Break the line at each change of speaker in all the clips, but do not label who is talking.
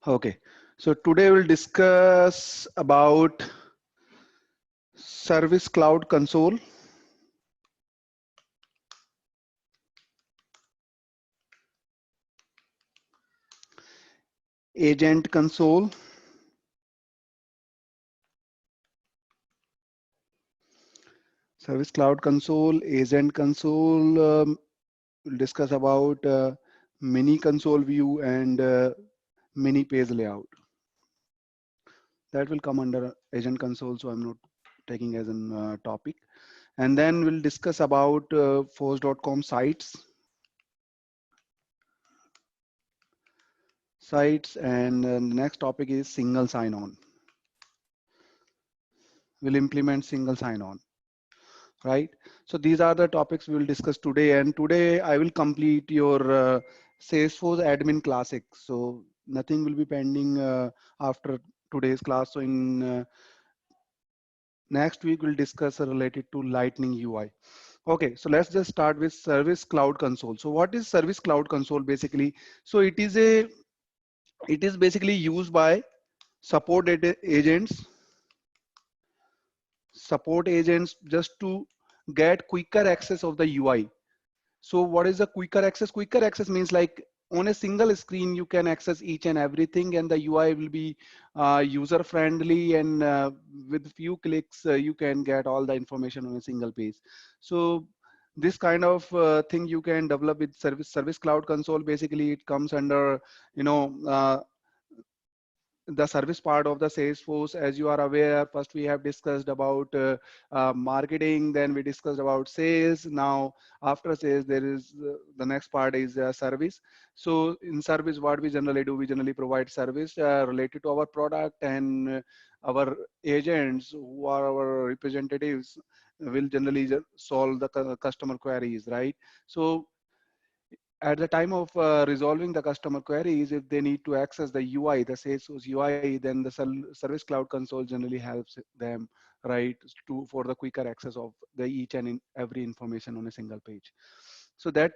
Okay, so today we'll discuss about Service Cloud Console, Agent Console, Service Cloud Console, Agent Console. We'll discuss about mini console view and mini page layout. That will come under Agent Console, so I'm not taking as a topic. And then we'll discuss about force.com sites, and the next topic is single sign-on. We'll implement single sign-on, right? So these are the topics we will discuss today, and today I will complete your Salesforce Admin Classic. So nothing will be pending after today's class. So in next week we'll discuss related to Lightning UI. Okay, so let's just start with Service Cloud Console. So what is Service Cloud Console basically? So it is basically used by support agents just to get quicker access of the UI. So what is the quicker access? Quicker access means like on a single screen you can access each and everything, and the UI will be user friendly, and with few clicks you can get all the information on a single page. So this kind of thing you can develop with Service Cloud Console. Basically it comes under, you know, the service part of the Salesforce. As you are aware, first we have discussed about marketing, then we discussed about sales. Now after sales there is the next part is service. So in service, what we generally do, we generally provide service related to our product, and our agents who are our representatives will generally solve the customer queries, right? So at the time of resolving the customer queries, if they need to access the UI, the Salesforce UI, then the Service Cloud Console generally helps them, right, for the quicker access of the each and every information on a single page. So that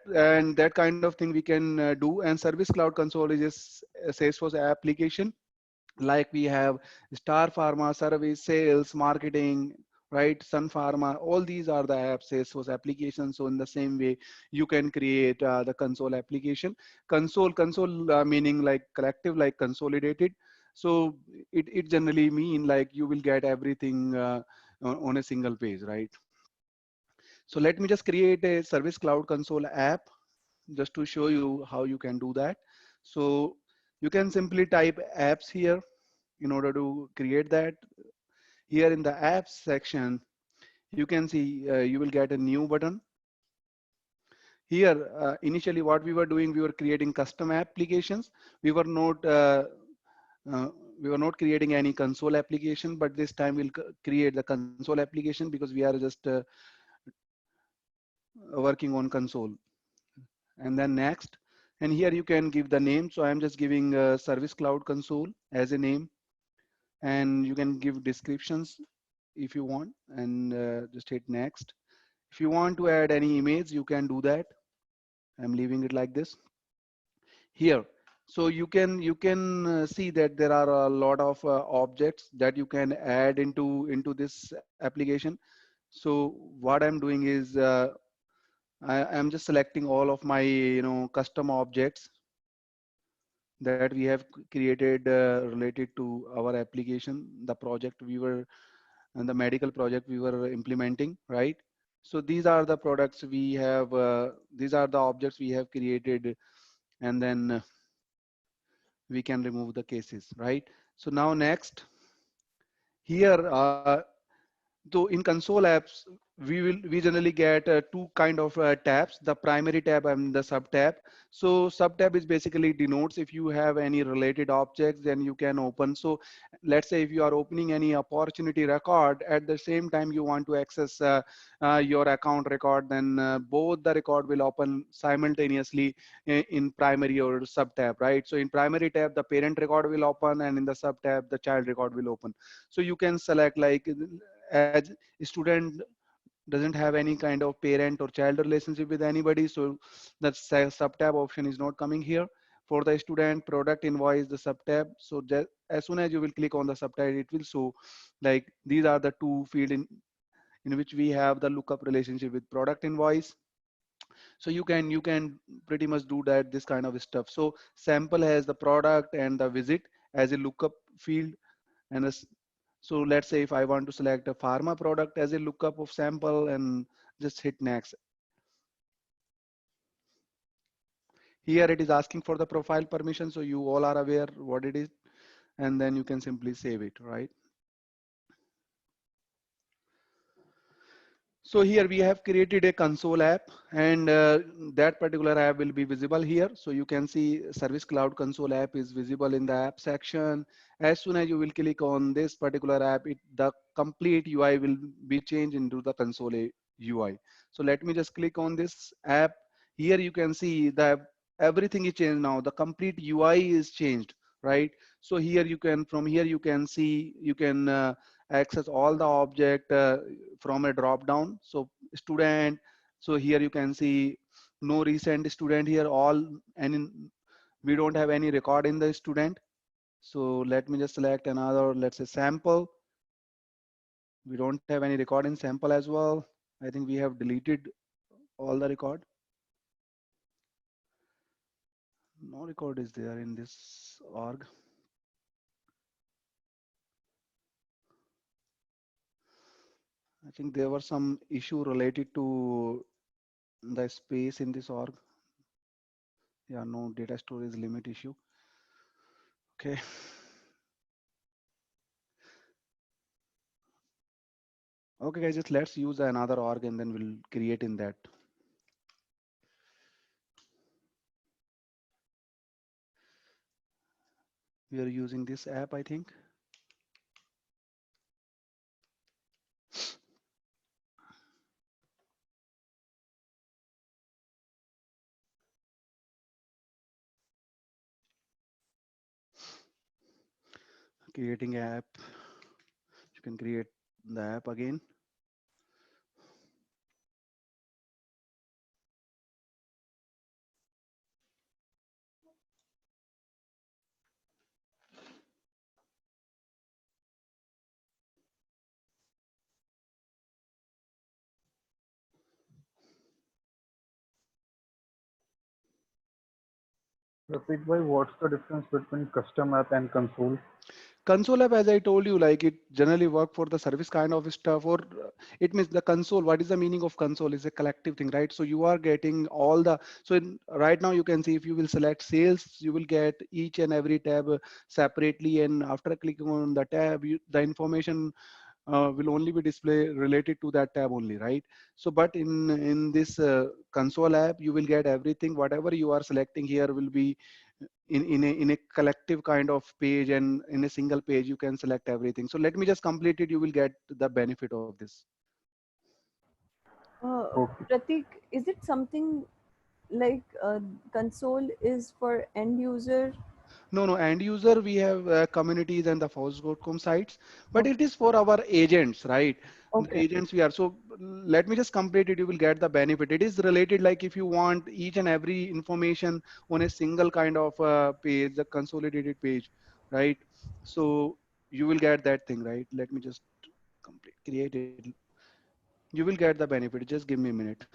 kind of thing we can do. And Service Cloud Console is just a Salesforce application, like we have Star Pharma, service, sales, marketing, right? Sun Pharma, all these are the apps, Salesforce applications. So in the same way, you can create the console application. Console meaning like collective, like consolidated. So it generally mean like you will get everything on a single page, right? So let me just create a Service Cloud Console app just to show you how you can do that. So you can simply type apps here in order to create that. Here in the apps section, you can see you will get a new button. Here, initially what we were doing, we were creating custom applications. We were not uh, we were not creating any console application, but this time we'll create the console application because we are just working on console. And then next, and here you can give the name. So I'm just giving Service Cloud Console as a name, and you can give descriptions if you want, and just hit next. If you want to add any image, you can do that. I'm leaving it like this here. So you can see that there are a lot of objects that you can add into this application. So what I'm doing is I'm just selecting all of my custom objects that we have created related to our application, the project we were, and the medical project we were implementing, right? So these are the products we have, these are the objects we have created, and then we can remove the cases, right? So now next, here, so in console apps, we generally get two kind of tabs, the primary tab and the sub tab. So sub tab is basically denotes if you have any related objects, then you can open. So let's say if you are opening any opportunity record, at the same time you want to access your account record, then both the record will open simultaneously in primary or sub tab, right? So in primary tab, the parent record will open, and in the sub tab, the child record will open. So you can select, like, as a student doesn't have any kind of parent or child relationship with anybody, so that sub tab option is not coming here. For the student product invoice, the subtab. So just as soon as you will click on the subtab, it will show like these are the two field in which we have the lookup relationship with product invoice. So you can pretty much do that, this kind of stuff. So sample has the product and the visit as a lookup field. And so let's say if I want to select a pharma product as a lookup of sample and just hit next. Here it is asking for the profile permission, so you all are aware what it is, and then you can simply save it, right? So here we have created a console app, and that particular app will be visible here. So you can see Service Cloud Console app is visible in the app section. As soon as you will click on this particular app, the complete UI will be changed into the console UI. So let me just click on this app. Here you can see that everything is changed now. The complete UI is changed, right? So here you can, from here you can see, you can access all the object from a drop down. So student, so here you can see no recent student here, all, and we don't have any record in the student. So let me just select another, let's say sample. We don't have any record in sample as well. I think we have deleted all the record. No record is there in this org. I think there was some issue related to the space in this org. Yeah, no data storage limit issue. Okay. Okay, guys, just let's use another org and then we'll create in that. We are using this app, I think. Creating app. You can create the app again.
Pratik bhai, what's the difference between custom app and console?
Console app, as I told you, like it generally work for the service kind of stuff, or it means the console. What is the meaning of console? Is a collective thing, right? So you are getting all the, right now you can see if you will select sales, you will get each and every tab separately, and after clicking on the tab, the information will only be displayed related to that tab only, right? So but in this console app, you will get everything. Whatever you are selecting here will be in a collective kind of page, and in a single page you can select everything. So let me just complete it, you will get the benefit of this.
Okay.
Pratik, is it something like console is for end user?
No, end user, we have communities and the force.com sites, but it
Okay,
is for our agents, right? The
okay,
agents we are. So let me just complete it. You will get the benefit. It is related, like if you want each and every information on a single kind of page, the consolidated page, right? So you will get that thing, right? Let me just create it. You will get the benefit. Just give me a minute.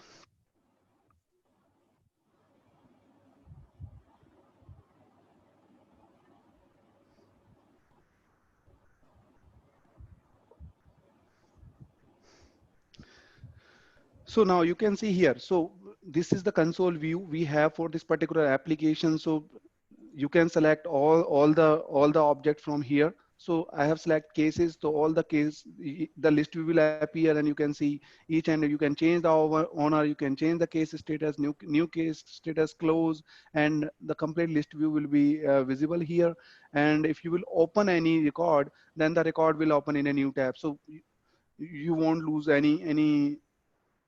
So now you can see here. So this is the console view we have for this particular application. So you can select all the object from here. So I have select cases. So all the case, the list will appear, and you can see each, and you can change the owner. You can change the case status, new case status, close, and the complete list view will be visible here. And if you will open any record, then the record will open in a new tab. So you won't lose any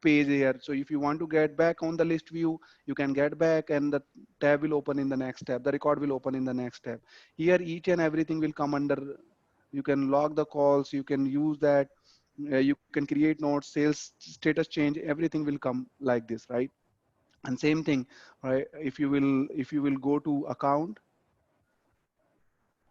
page here. So if you want to get back on the list view, you can get back, and the tab will open in the next tab. The record will open in the next tab. Here, each and everything will come under. You can log the calls. You can use that. You can create notes, sales status change. Everything will come like this, right? And same thing, right? If you will go to account,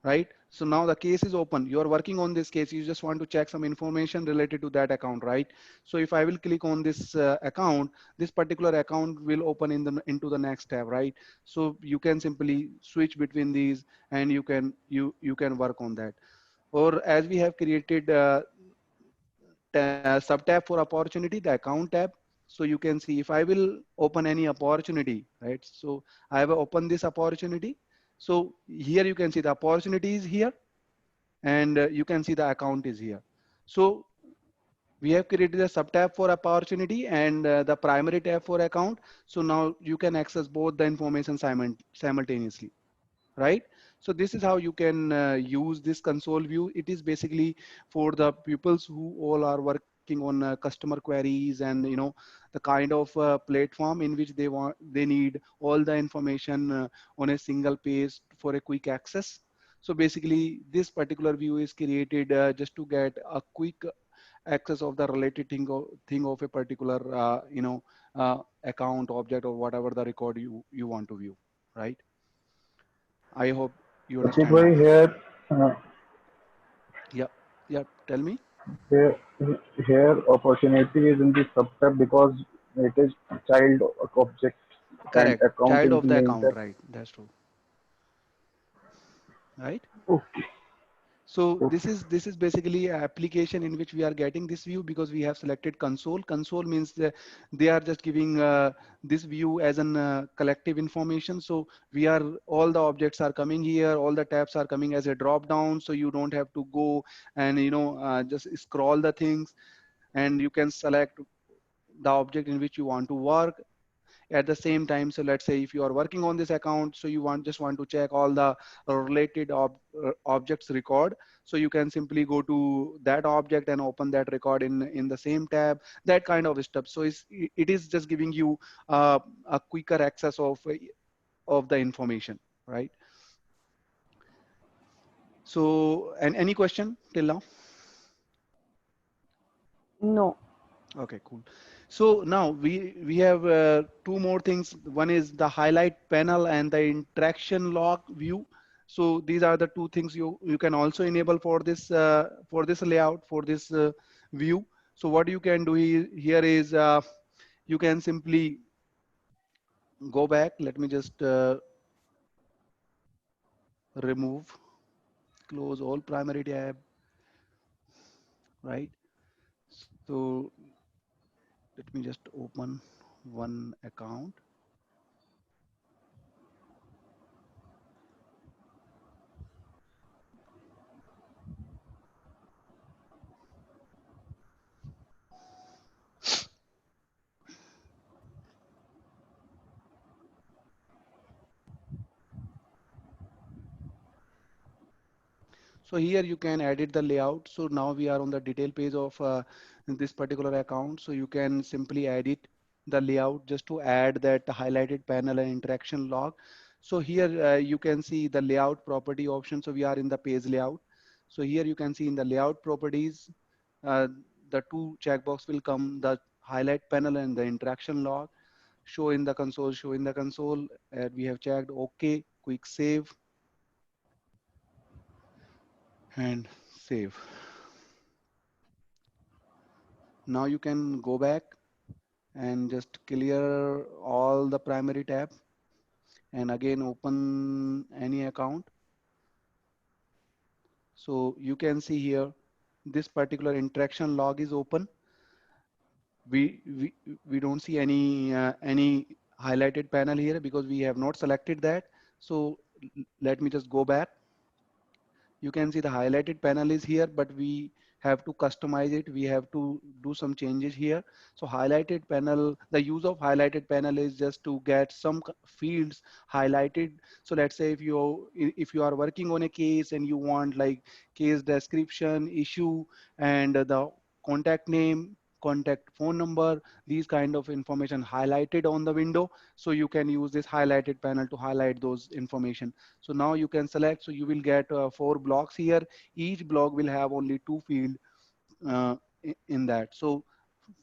right? So now the case is open. You are working on this case. You just want to check some information related to that account, right? So if I will click on this account, this particular account will open into the next tab, right? So you can simply switch between these, and you can work on that. Or as we have created sub tab for opportunity, the account tab. So you can see if I will open any opportunity, right? So I have opened this opportunity. So here you can see the opportunity is here, and you can see the account is here. So we have created a sub tab for opportunity and the primary tab for account. So now you can access both the information simultaneously, right? So this is how you can use this console view. It is basically for the pupils who all are working on customer queries, and the kind of platform in which they need all the information on a single page for a quick access. So basically this particular view is created just to get a quick access of the related thing of a particular account, object, or whatever the record you want to view, right? I hope you
Pratik
understand
bhai,
now.
uh,
Yeah, yeah. Tell me.
here, here opportunity is in the subtab because it is child object and
Correct.
account
Child
in
of
the
the
main
account,
tab.
right? That's true, right?
Okay,
So this
okay.
is this is basically an application in which we are getting this view because we have selected console. Console means that they are just giving this view as an collective information. So we are all the objects are coming here, all the tabs are coming as a drop down. So you don't have to go and just scroll the things, and you can select the object in which you want to work at the same time. So let's say if you are working on this account, so you just want to check all the related objects record. So you can simply go to that object and open that record in the same tab, that kind of stuff. So it is just giving you a quicker access of the information, right? So, and any question till now?
No.
Okay, cool. So now we have two more things. One is the highlight panel and the interaction log view. So these are the two things you can also enable for this layout, for this view. So what you can do here is you can simply go back. Let me just remove, close all primary tab, right? So let me just open one account. So here you can edit the layout. So now we are on the detail page of this particular account. So you can simply edit the layout just to add that highlighted panel and interaction log. So here you can see the layout property option. So we are in the page layout. So here you can see in the layout properties, uh, the two checkbox will come, the highlight panel and the interaction log. Show in the console, show in the console. We have checked OK, quick save and save. Now you can go back and just clear all the primary tab and again open any account. So you can see here this particular interaction log is open. We don't see any highlighted panel here because we have not selected that. So let me just go back. You can see the highlighted panel is here, but we have to customize it. We have to do some changes here. So highlighted panel, the use of highlighted panel is just to get some fields highlighted. So let's say if you are working on a case and you want like case description, issue, and the contact name, contact phone number, these kind of information highlighted on the window. So you can use this highlighted panel to highlight those information. So now you can select, so you will get 4 blocks here. Each block will have only 2 fields in that. So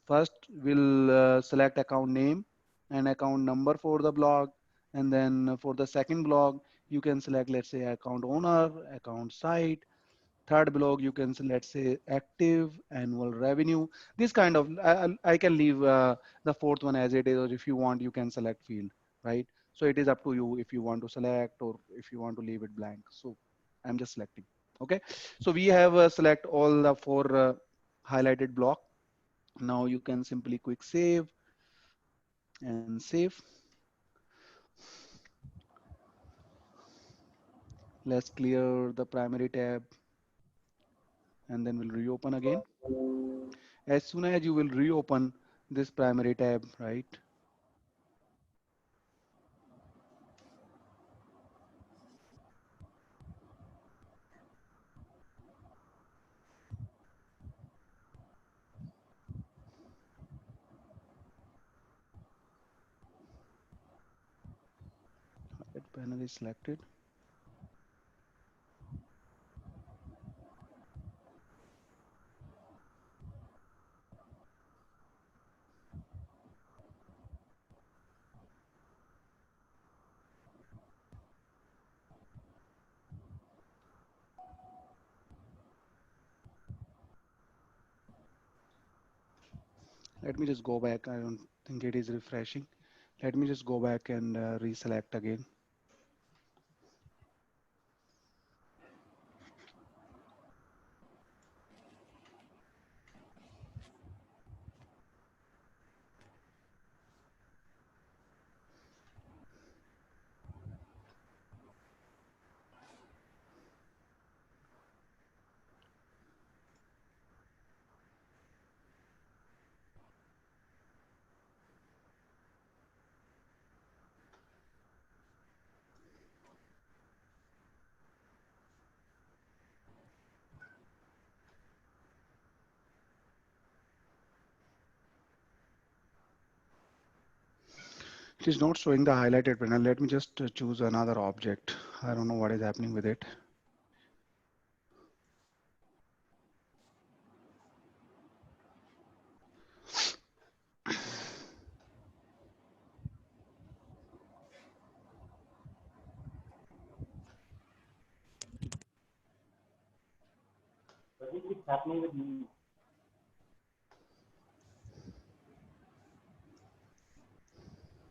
first we'll select account name. and account number for the blog. And then for the second blog, you can select, let's say, account owner, account site. Third blog, you can say, let's say, active annual revenue. This kind of, I can leave the fourth one as it is, or if you want, you can select field, right? So it is up to you if you want to select or if you want to leave it blank. So I'm just selecting. Okay. So we have select all the four highlighted block. Now you can simply quick save and save. Let's clear the primary tab and then we'll reopen again. As soon as you will reopen this primary tab, right? That panel is selected. Let me just go back. I don't think it is refreshing. Let me just go back and reselect again. It is not showing the highlighted panel. Let me just choose another object. I don't know what is happening with it.
It's happening with me.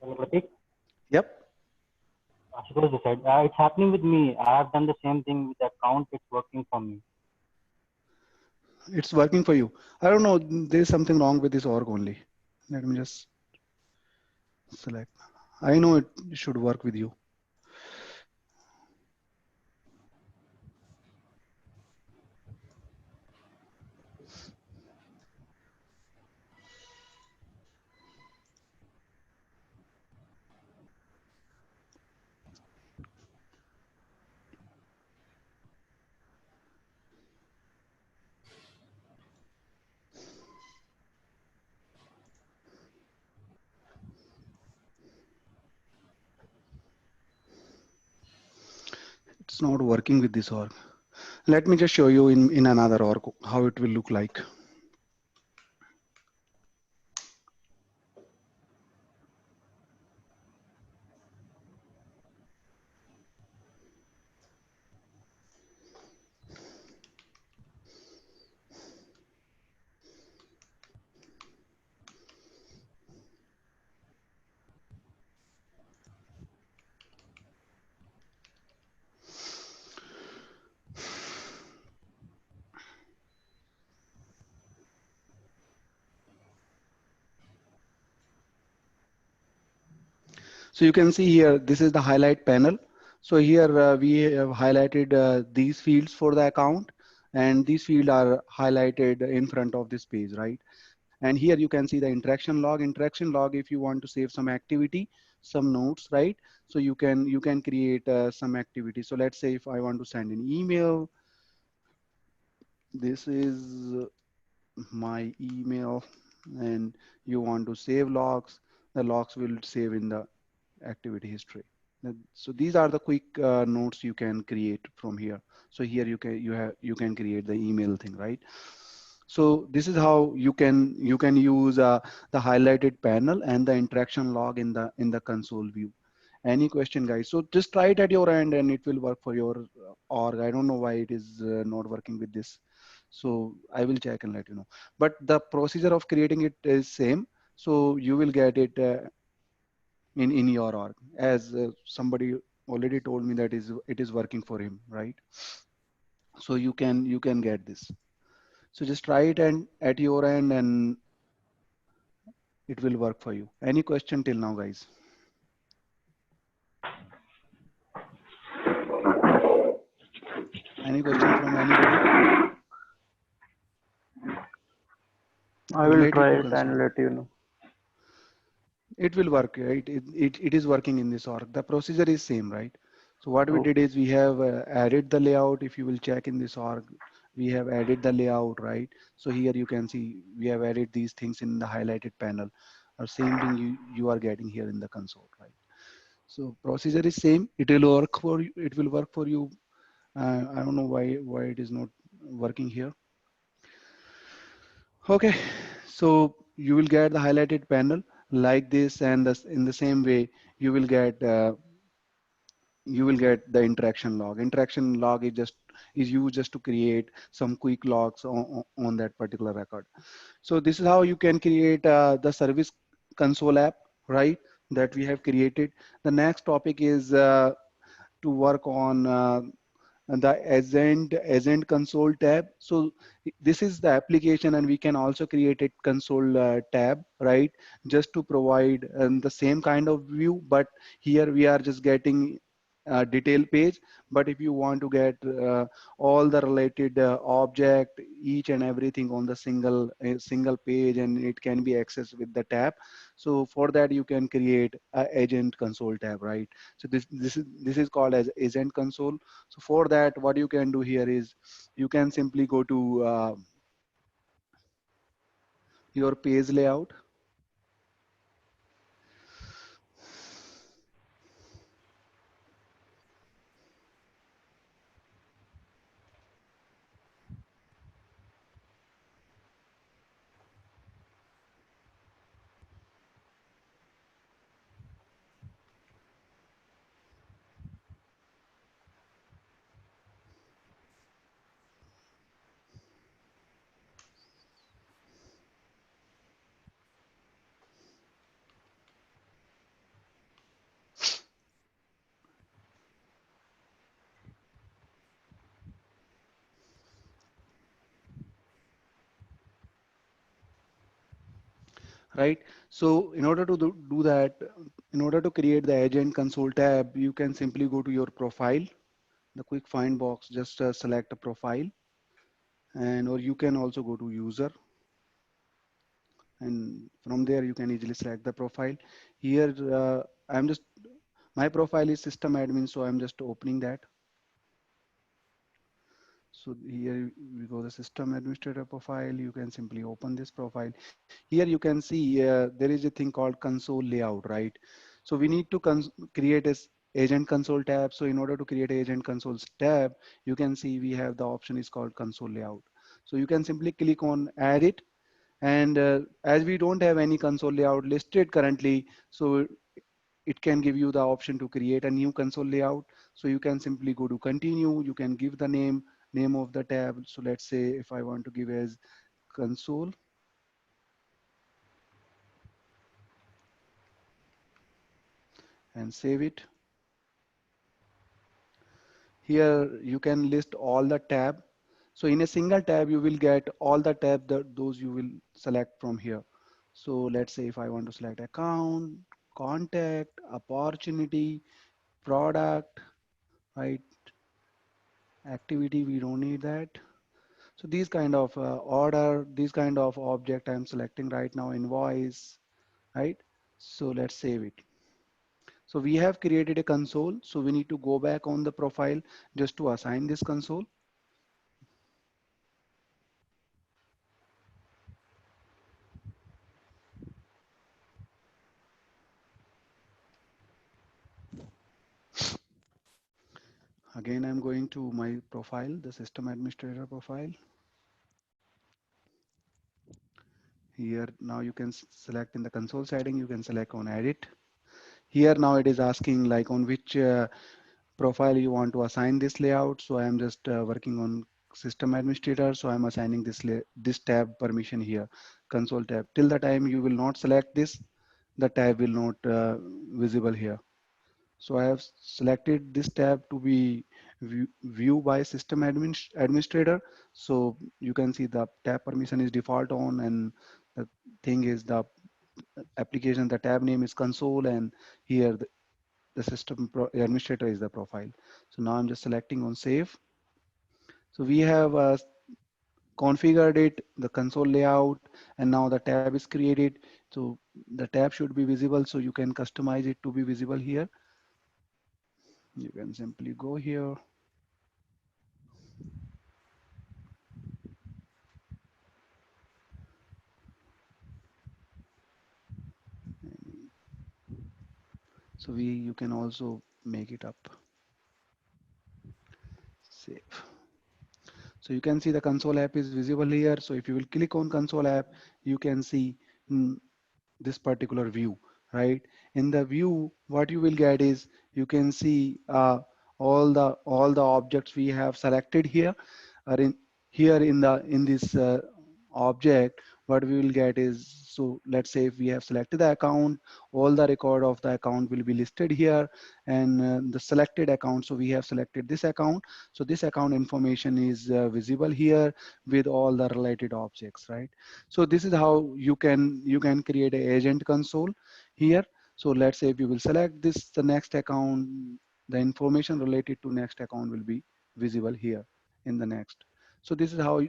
Hello, Pratik.
Yep,
Ashutosh this side. It's happening with me. I have done the same thing with the account. It's working for me.
it's working for you. I don't know. There's something wrong with this org only. Let me just select. I know it should work with you. It's not working with this org. Let me just show you in another org how it will look like. So you can see here, this is the highlight panel. So here we have highlighted these fields for the account, and these fields are highlighted in front of this page, right? And here you can see the interaction log. Interaction log, if you want to save some activity, some notes, right? So you can create some activity. So let's say if I want to send an email, this is my email, and you want to save logs, the logs will save in the activity history. So these are the quick notes you can create from here. So here you can create the email thing, right? So this is how you can use the highlighted panel and the interaction log in the console view. Any question, guys? So just try it at your end and it will work for your org. I don't know why it is not working with this. So I will check and let you know. But the procedure of creating it is same. So you will get it in your org, as somebody already told me that is it is working for him, right? So you can get this. So just try it and at your end and it will work for you. Any question till now, guys? Any question from anybody
I will
related
try
to
it
console?
and let you know.
It will work, right? It is working in this org. The procedure is same, right? So what we
Okay.
did is we have added the layout. If you will check in this org, we have added the layout, right? So here you can see we have added these things in the highlighted panel. Or same thing you are getting here in the console, right? So procedure is same. It will work for you. It will work for you. I don't know why it is not working here. Okay, so you will get the highlighted panel like this, and in the same way you will get the interaction log. Interaction log is used just to create some quick logs on that particular record. So this is how you can create the service console app, right? That we have created. The next topic is to work on the agent console tab. So this is the application, and we can also create a console tab, right? Just to provide the same kind of view, but here we are just getting a detail page. But if you want to get all the related object, each and everything on the single page, and it can be accessed with the tab. So for that you can create a agent console tab, right? So this is called as agent console. So for that, what you can do here is you can simply go to your page layout. Right. So in order to do that, in order to create the agent console tab, you can simply go to your profile, the quick find box, just select a profile, and or you can also go to user, and from there you can easily select the profile. Here I'm just, my profile is system admin, so I'm just opening that. So here we go the system administrator profile. You can simply open this profile. Here you can see there is a thing called console layout, right? So we need to create a agent console tab. So in order to create agent consoles tab, you can see we have the option is called console layout. So you can simply click on add it. And as we don't have any console layout listed currently, so it can give you the option to create a new console layout. So you can simply go to continue. You can give the name of the tab. So let's say if I want to give as console and save it. Here you can list all the tab. So in a single tab, you will get all the tab that those you will select from here. So let's say if I want to select account, contact, opportunity, product, right? Activity, we don't need that. So these kind of order, these kind of object I'm selecting right now, invoice, right? So let's save it. So we have created a console. So we need to go back on the profile just to assign this console. Again, I'm going to my profile, the system administrator profile. Here now you can select in the console setting, you can select on edit. Here now it is asking like on which profile you want to assign this layout. So I am just working on system administrator. So I'm assigning this tab permission here, console tab. Till the time you will not select this, the tab will not visible here. So I have selected this tab to be view by system administrator. So you can see the tab permission is default on, and the thing is the application, the tab name is console, and here the system administrator is the profile. So now I'm just selecting on save. So we have configured it, the console layout, and now the tab is created. So the tab should be visible. So you can customize it to be visible here. You can simply go here. So you can also make it up. Save. So you can see the console app is visible here. So if you will click on console app, you can see mm, this particular view, right? In the view, what you will get is you can see all the objects we have selected here are in here in this object. What we will get is, so let's say if we have selected the account, all the record of the account will be listed here, and the selected account, so we have selected this account, so this account information is visible here with all the related objects, right? So this is how you can create an agent console here. So let's say if you will select this, the next account, the information related to next account will be visible here in the next. So this is how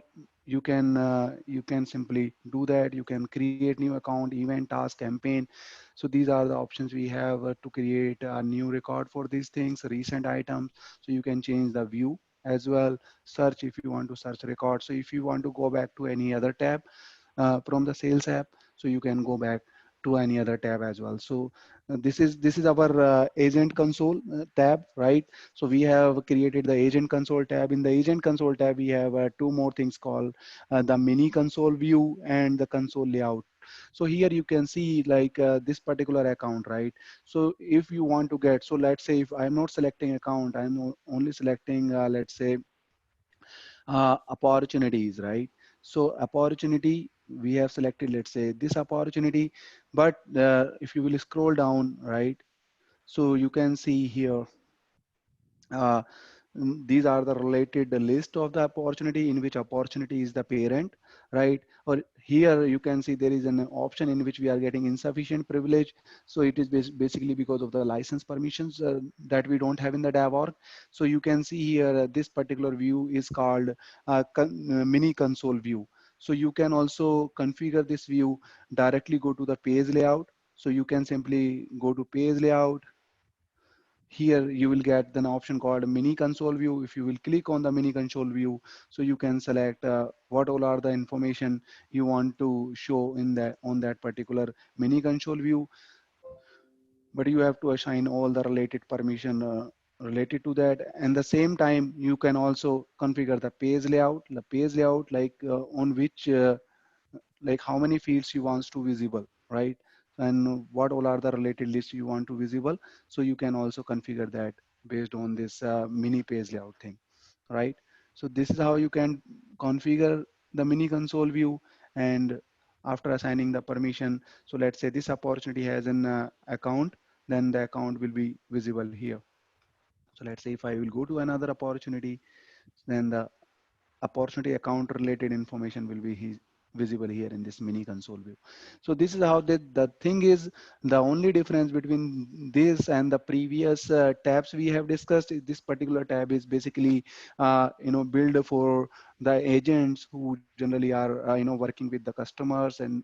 you can simply do that. You can create new account, event, task, campaign. So these are the options we have to create a new record for these things, recent items. So you can change the view as well, search if you want to search record. So if you want to go back to any other tab from the sales app, so you can go back to any other tab as well. So this is our agent console tab, right? So we have created the agent console tab. In the agent console tab, we have two more things called the mini console view and the console layout. So here you can see like this particular account, right? So if you want to get, so let's say if I'm not selecting account, I'm only selecting let's say opportunities, right? So opportunity, we have selected, let's say this opportunity, but if you will scroll down, right? So you can see here, uh, these are the related list of the opportunity in which opportunity is the parent, right? Or here you can see there is an option in which we are getting insufficient privilege. So it is basically because of the license permissions that we don't have in the DAV.org. So you can see here this particular view is called mini console view. So you can also configure this view, directly go to the page layout. So you can simply go to page layout. Here you will get an option called mini console view. If you will click on the mini console view, so you can select what all are the information you want to show in that on that particular mini console view, but you have to assign all the related permission related to that. And the same time you can also configure the page layout, like on which like how many fields you wants to visible, right? And what all are the related lists you want to visible. So you can also configure that based on this mini page layout thing, right? So this is how you can configure the mini console view. And after assigning the permission, so let's say this opportunity has an account, then the account will be visible here. So let's say if I will go to another opportunity, then the opportunity account related information will be visible here in this mini console view. So this is how the thing is. The only difference between this and the previous tabs we have discussed is this particular tab is basically built for the agents who generally are working with the customers and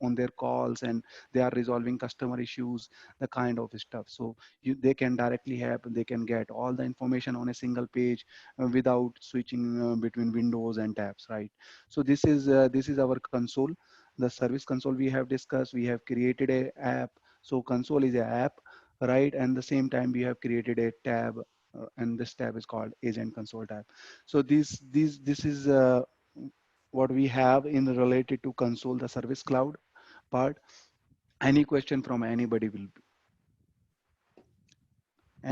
on their calls, and they are resolving customer issues, the kind of stuff. So they can directly have, they can get all the information on a single page without switching between windows and tabs, right? So this is our console, the service console we have discussed. We have created a app. So console is a app, right? And the same time we have created a tab, and this tab is called agent console tab. So this is what we have in related to console, the service cloud part. Any question from anybody will be.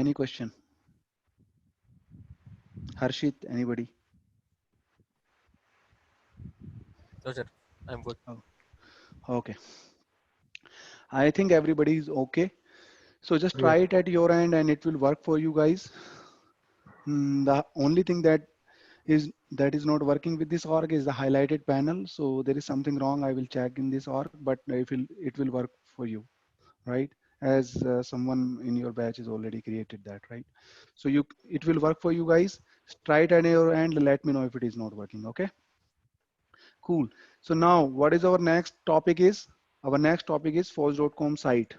Any question? Harshit, anybody?
No, sir. I'm good.
Oh, okay. I think everybody is okay. So just try
Yes.
it at your end and it will work for you guys. The only thing that is not working with this org is the highlighted panel. So there is something wrong. I will check in this org, but it will work for you, right? As someone in your batch is already created that, right? So it will work for you guys. Try it at your end. Let me know if it is not working. Okay, cool. So now what is our next topic is? Our next topic is forge.com site,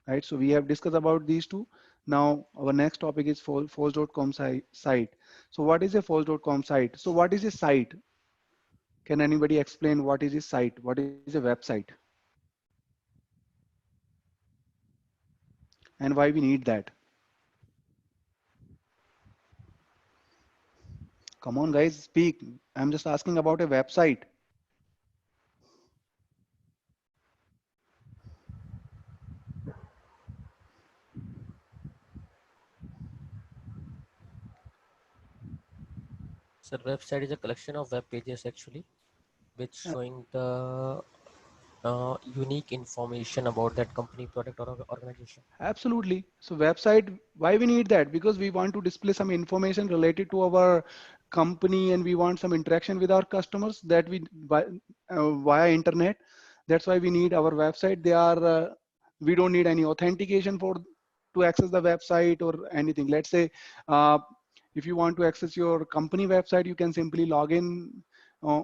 right? So we have discussed about these two. Now our next topic is forge.com site. So what is a forge.com site? So what is a site? Can anybody explain what is a site? What is a website? And why we need that? Come on guys, speak. I'm just asking about a website.
Sir, website is a collection of web pages actually, which
Uh,
showing the unique information about that company, product, or organization.
Absolutely. So website, why we need that? Because we want to display some information related to our company and we want some interaction with our customers that via internet. That's why we need our website. We don't need any authentication to access the website or anything. Let's say uh, if you want to access your company website, you can simply log uh,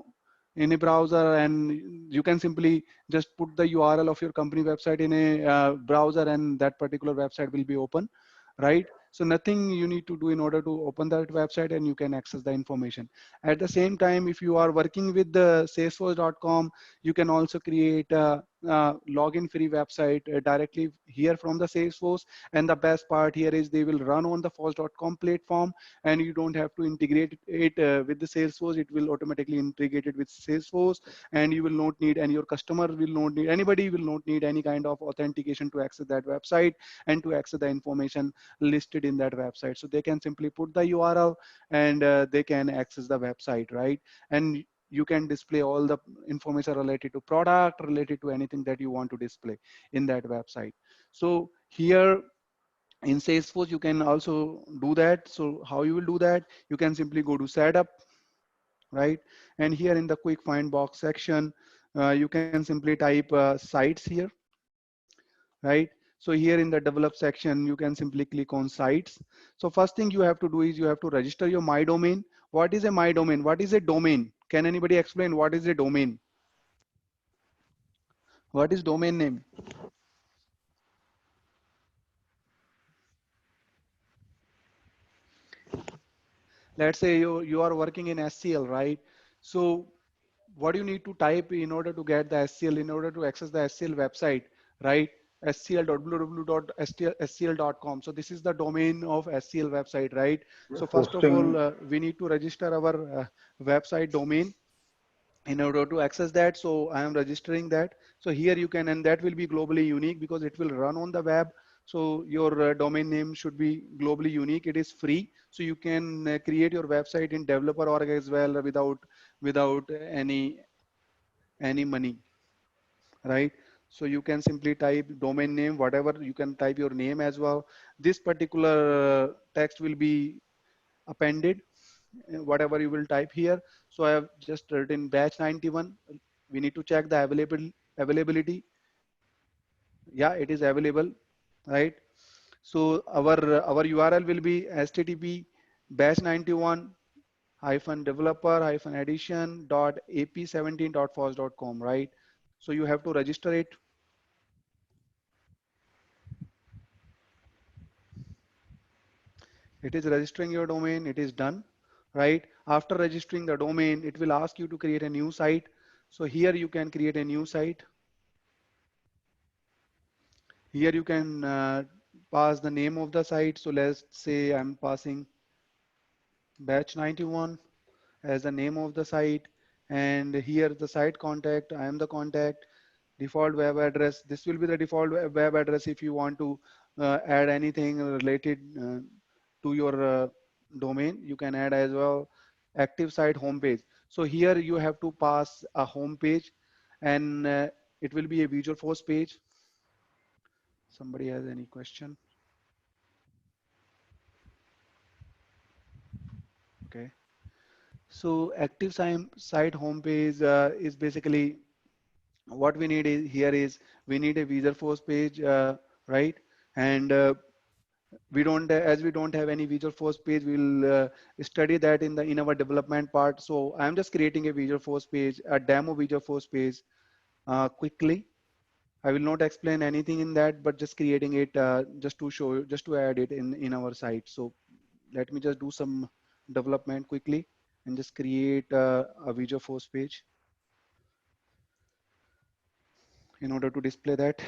in a browser and you can simply just put the URL of your company website in a browser and that particular website will be open, right? So nothing you need to do in order to open that website and you can access the information. At the same time, if you are working with the salesforce.com, you can also create a login free website directly here from the Salesforce. And the best part here is they will run on the force.com platform and you don't have to integrate it with the Salesforce. It will automatically integrate it with Salesforce and you will not need, and your customer will not need, anybody will not need any kind of authentication to access that website and to access the information listed in that website. So they can simply put the URL and they can access the website, right? And you can display all the information related to product, related to anything that you want to display in that website. So here in Salesforce, you can also do that. So how you will do that? You can simply go to setup, right? And here in the quick find box section, you can simply type sites here, right? So here in the develop section, you can simply click on sites. So first thing you have to do is you have to register your my domain. What is a my domain? What is a domain? Can anybody explain what is a domain? What is domain name? Let's say you are working in SCL, right? So what do you need to type in order to get the SCL, in order to access the SCL website, right? scl.www.scl.com. So this is the domain of SCL website, right? So first of all,
Hosting.
we need to register our website domain in order to access that. So I am registering that. So here you can, and that will be globally unique because it will run on the web. So your domain name should be globally unique. It is free. So you can create your website in developer org as well without any money, right? So you can simply type domain name, whatever, you can type your name as well. This particular text will be appended, whatever you will type here. So I have just written batch 91. We need to check the availability. Yeah, it is available, right? So our URL will be http batch 91 hyphen developer hyphen edition dot ap17.foss.com, right? So you have to register it. It is registering your domain. It is done, right? After registering the domain, it will ask you to create a new site. So here you can create a new site. Here you can pass the name of the site. So let's say I'm passing batch 91, as the name of the site, and here the site contact, I am the contact, default web address. This will be the default web address. If you want to add anything related to your domain, you can add as well. Active site homepage. So here you have to pass a home page, and it will be a Visualforce page. Somebody has any question? Okay. So active site homepage is basically what we need is here is we need a Visualforce page, right? And we don't, as we don't have any Visualforce page, we'll study that in our development part. So I'm just creating a Visualforce page, a demo Visualforce page quickly. I will not explain anything in that, but just creating it just to show you, just to add it in our site. So let me just do some development quickly and just create a Visualforce page in order to display that.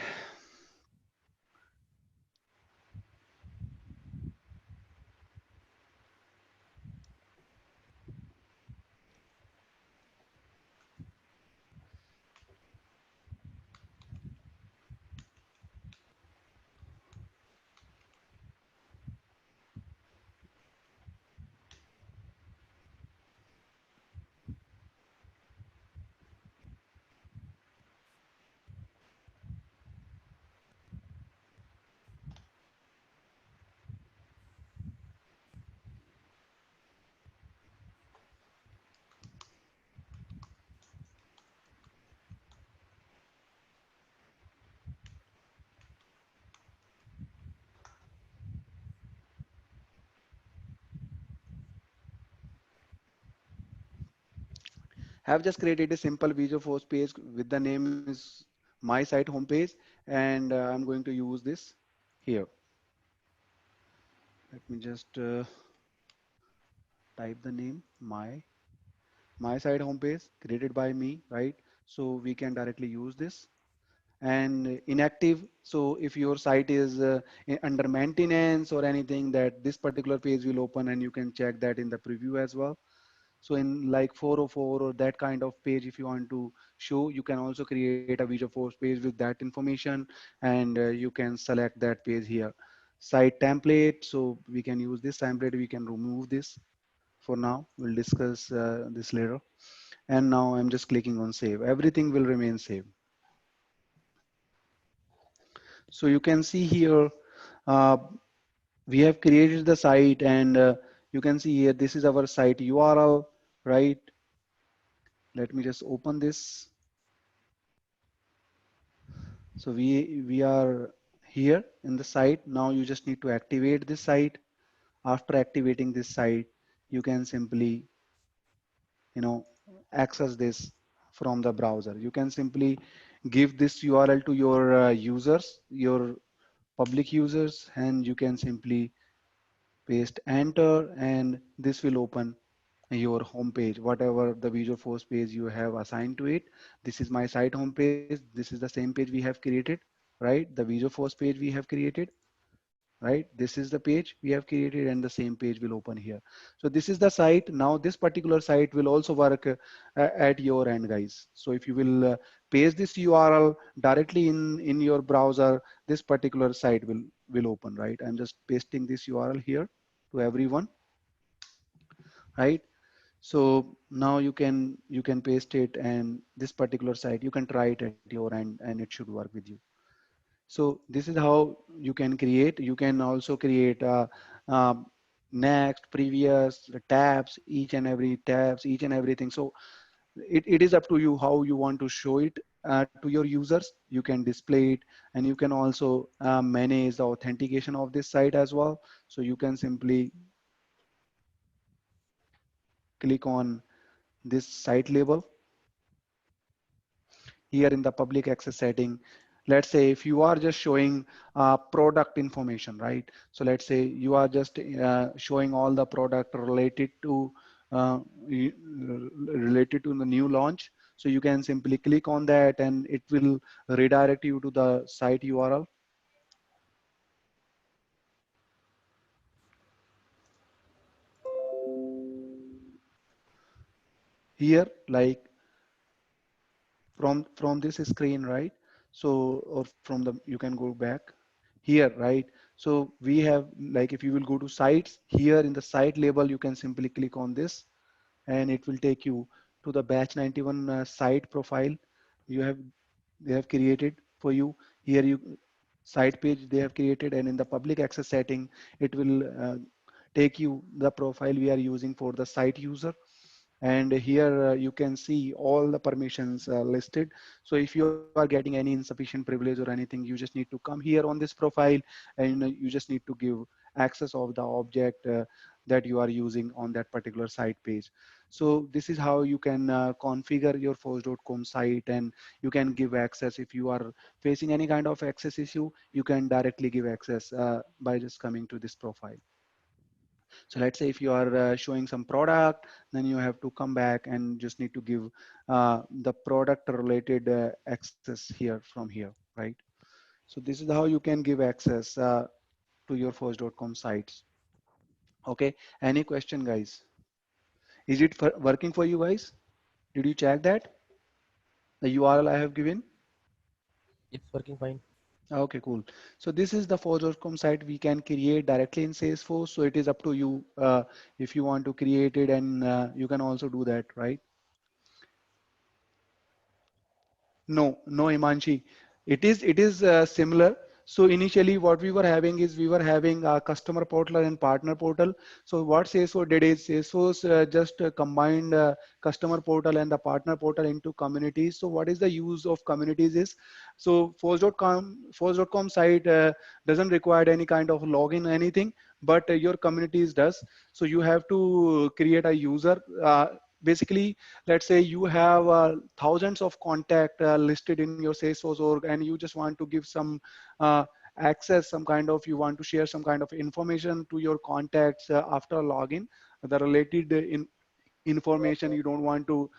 Have just created a simple Visualforce page with the name is my site homepage, and I'm going to use this here. Let me just type the name my site homepage created by me, right? So we can directly use this. And inactive, so if your site is under maintenance or anything, that this particular page will open, and you can check that in the preview as well. So in like 404 or that kind of page, if you want to show, you can also create a Visualforce page with that information, and you can select that page here. Site template, so we can use this template, we can remove this for now. We'll discuss this later. And now I'm just clicking on save. Everything will remain same. So you can see here, uh, we have created the site, and you can see here, this is our site URL, right? Let me just open this. So we are here in the site. Now you just need to activate this site. After activating this site, you can simply, you know, access this from the browser. You can simply give this URL to your users, your public users, and you can simply paste enter, and this will open your home page, whatever the Visualforce page you have assigned to it. This is my site home page. This is the same page we have created, right? The Visualforce page we have created, right? This is the page we have created, and the same page will open here. So this is the site. Now this particular site will also work at your end, guys. So if you will paste this URL directly in your browser, this particular site will open, right? I'm just pasting this URL here to everyone, right? So now you can paste it, and this particular site, you can try it at your end, and it should work with you. So this is how you can create. You can also create next, previous, tabs, each and every tabs, each and everything. So it is up to you how you want to show it to your users. You can display it, and you can also manage the authentication of this site as well. So you can simply click on this site label here in the public access setting. Let's say if you are just showing product information, right? So let's say you are just showing all the product uh, related to the new launch. So you can simply click on that, and it will redirect you to the site URL. here, like from this screen, right? So, or from the, you can go back here, right? So we have, like, if you will go to sites here in the site label, you can simply click on this and it will take you to the batch 91 site profile you have, they have created for you. Here you, site page they have created, and in the public access setting it will take you the profile we are using for the site user. And here you can see all the permissions listed. So if you are getting any insufficient privilege or anything, you just need to come here on this profile, and you just need to give access of the object that you are using on that particular site page. So this is how you can configure your force.com site, and you can give access. If you are facing any kind of access issue, you can directly give access by just coming to this profile. So let's say if you are showing some product, then you have to come back and just need to give the product related access here from here, right? So this is how you can give access to your force.com sites. Okay, any question, guys? Is it working for you guys? Did you check that? The URL I have given?
It's working fine.
Okay, cool. So this is the force.com site we can create directly in Salesforce. So it is up to you if you want to create it, and you can also do that, right? No, no, Imanshi. It is similar. So initially what we were having is we were having a customer portal and partner portal. So what Salesforce did is Salesforce just combined customer portal and the partner portal into communities. So what is the use of communities is, so force.com site doesn't require any kind of login anything, but your communities does. So you have to create a user. Basically, let's say you have thousands of contact listed in your Salesforce org, and you just want to give some uh, access, some kind of, you want to share some kind of information to your contacts after login, the related information. You don't want to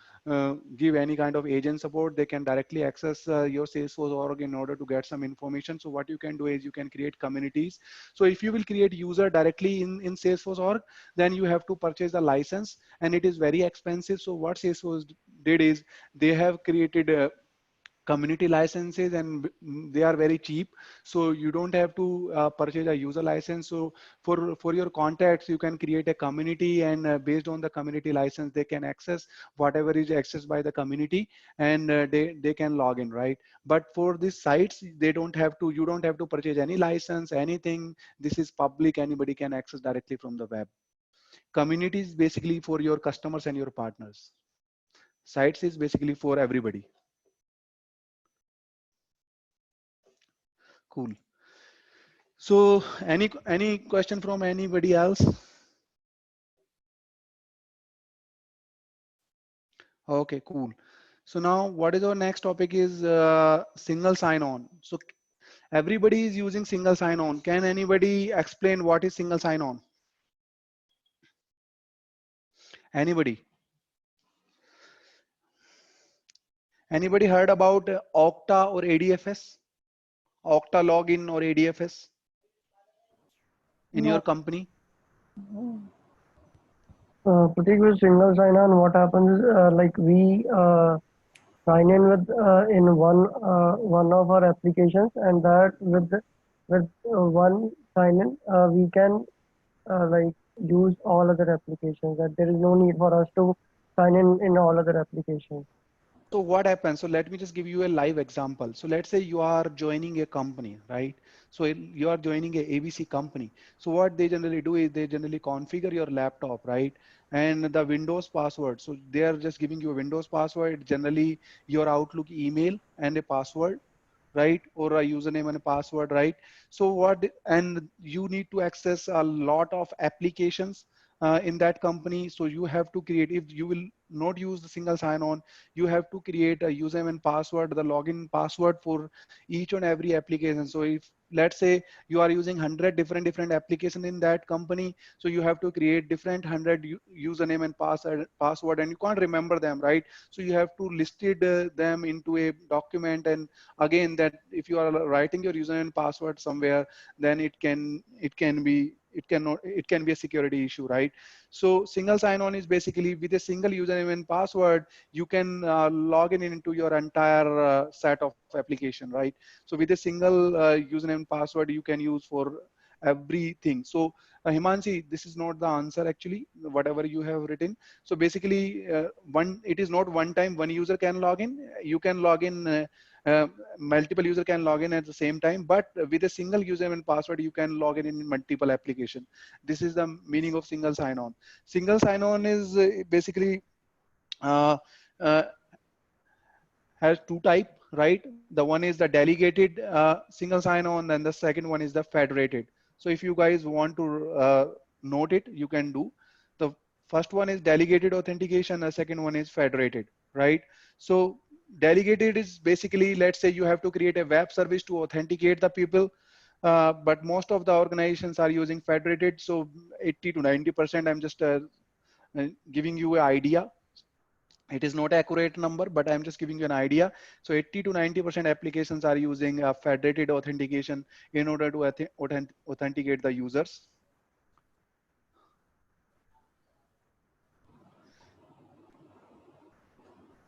give any kind of agent support. They can directly access your Salesforce org in order to get some information. So what you can do is you can create communities. So if you will create user directly in Salesforce org, then you have to purchase the license, and it is very expensive. So what Salesforce did is they have created community licenses, and they are very cheap. So you don't have to purchase a user license. So for your contacts, you can create a community, and based on the community license, they can access whatever is accessed by the community, and they can log in, right? But for these sites, they don't have to, you don't have to purchase any license, anything. This is public, anybody can access directly from the web. Community is basically for your customers and your partners. Sites is basically for everybody. Cool. So any question from anybody else? Okay, cool. So now what is our next topic is single sign-on. So everybody is using single sign-on. Can anybody explain what is single sign-on? Anybody? Anybody heard about Okta or ADFS? Okta login or ADFS in your
No.
company?
Particular single sign-on, what happens is like we sign in with in one of our applications, and that with one sign-in we can like use all other applications. That there is no need for us to sign in all other applications.
So what happens? So let me just give you a live example. So let's say you are joining a company, right? So you are joining a ABC company. So what they generally do is they generally configure your laptop, right? And the Windows password. So they are just giving you a Windows password, generally your Outlook email and a password, right? Or a username and a password, right? So what, and you need to access a lot of applications in that company. So you have to create, if you will not use the single sign-on, you have to create a username and password, the login password for each and every application. So if let's say you are using 100 different applications in that company, so you have to create different 100 username and password, and you can't remember them, right? So you have to listed them into a document, and again, that if you are writing your username and password somewhere, then it can be a security issue, right? So single sign-on is basically with a single username and password, you can log in into your entire set of application, right? So with a single username and password, you can use for everything. So Himanshi, this is not the answer actually, whatever you have written. So basically, it is not one time one user can log in. You can log in. Multiple user can log in at the same time, but with a single username and password, you can log in multiple application. This is the meaning of single sign-on. Single sign-on is basically uh, uh, has two type, right? The one is the delegated single sign-on, and the second one is the federated. So if you guys want to note it, you can do. The first one is delegated authentication, the second one is federated, right? So delegated is basically, let's say you have to create a web service to authenticate the people, but most of the organizations are using federated. So 80 to 90%, I'm just giving you an idea. It is not an accurate number, but I'm just giving you an idea. So 80 to 90% applications are using federated authentication in order to authenticate the users.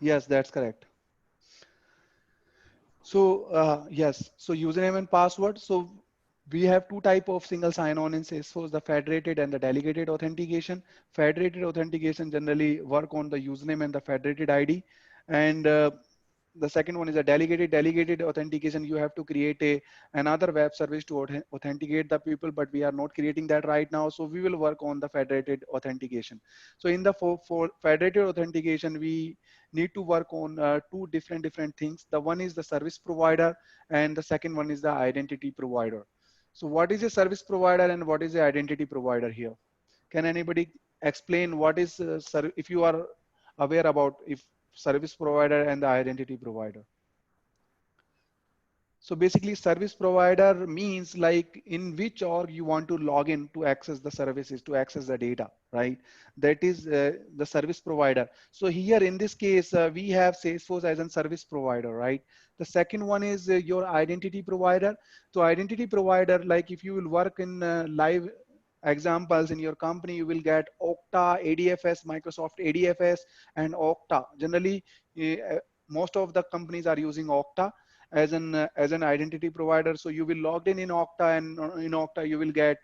Yes, that's correct. So yes, so username and password. So we have two type of single sign-on in Salesforce, the federated and the delegated authentication. Federated authentication generally work on the username and the federated ID. And the second one is a delegated authentication. You have to create another web service to authenticate the people, but we are not creating that right now. So we will work on the federated authentication. So in the for federated authentication, we need to work on two different things. The one is the service provider, and the second one is the identity provider. So what is a service provider and what is the identity provider here? Can anybody explain what is if you are aware about if service provider and the identity provider? So basically service provider means like in which org you want to log in to access the services, to access the data, right? That is the service provider. So here in this case, we have Salesforce as a service provider, right? The second one is your identity provider. So identity provider, like if you will work in live examples in your company, you will get Okta, ADFS, Microsoft ADFS, and Okta. Generally, most of the companies are using Okta as an identity provider. So you will log in Okta, and in Okta you will get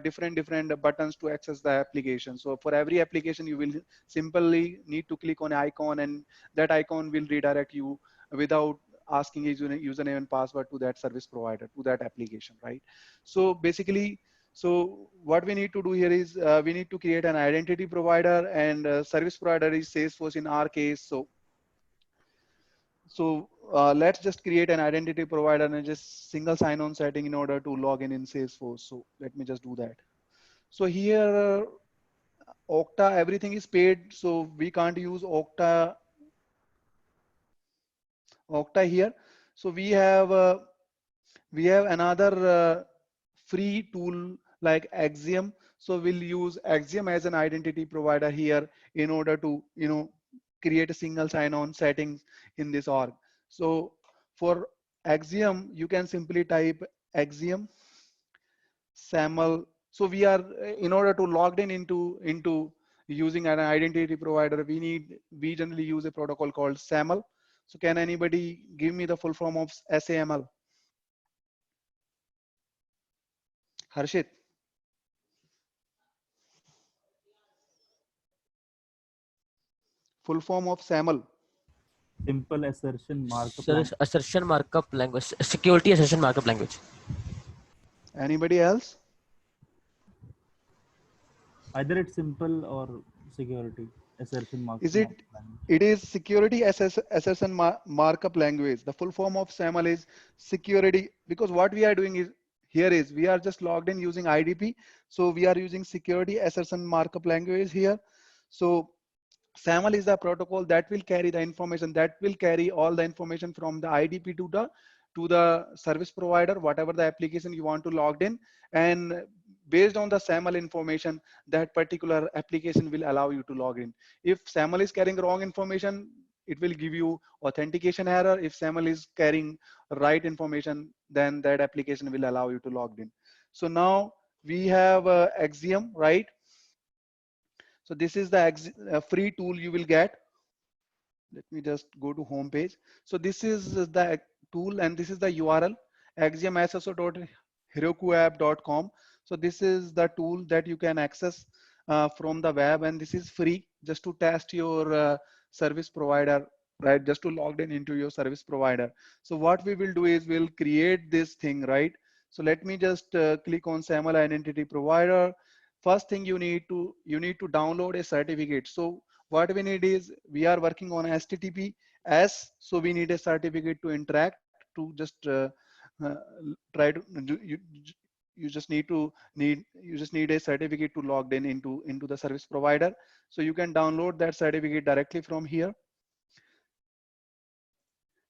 different buttons to access the application. So for every application, you will simply need to click on an icon, and that icon will redirect you without asking a username and password to that service provider, to that application, right? So basically, so what we need to do here is we need to create an identity provider, and service provider is Salesforce in our case. So let's just create an identity provider and just single sign-on setting in order to log in Salesforce. So let me just do that. So here, Okta, everything is paid, so we can't use Okta here. So we have another free tool like Axiom. So we'll use Axiom as an identity provider here in order to create a single sign-on setting in this org. So for Axiom, you can simply type Axiom SAML. So we are in order to log in into using an identity provider, we generally use a protocol called SAML. So can anybody give me the full form of SAML? Harshit. Full form of SAML.
Simple assertion markup
Sir,
language.
assertion markup language, security assertion markup language.
Anybody else?
Either it's simple or security assertion markup
Is it?
language.
It is security assertion markup language. The full form of SAML is security, because what we are doing is here is we are just logged in using IDP. So we are using security assertion markup language here. So SAML is the protocol that will carry the information, that will carry all the information from the IDP to the service provider, whatever the application you want to log in, and based on the SAML information, that particular application will allow you to log in. If SAML is carrying wrong information, it will give you authentication error. If SAML is carrying right information, then that application will allow you to log in. So now we have Axiom, right? So this is the free tool you will get. Let me just go to home page. So this is the tool and this is the URL axiomSSO.herokuapp.com. So this is the tool that you can access from the web, and this is free just to test your service provider, right? Just to log in into your service provider. So what we will do is we'll create this thing, right? So let me just click on SAML identity provider. First thing you need to download a certificate. So what we need is, we are working on HTTPS, so we need a certificate to interact, to just uh, try to do, you just need a certificate to log in into the service provider. So you can download that certificate directly from here.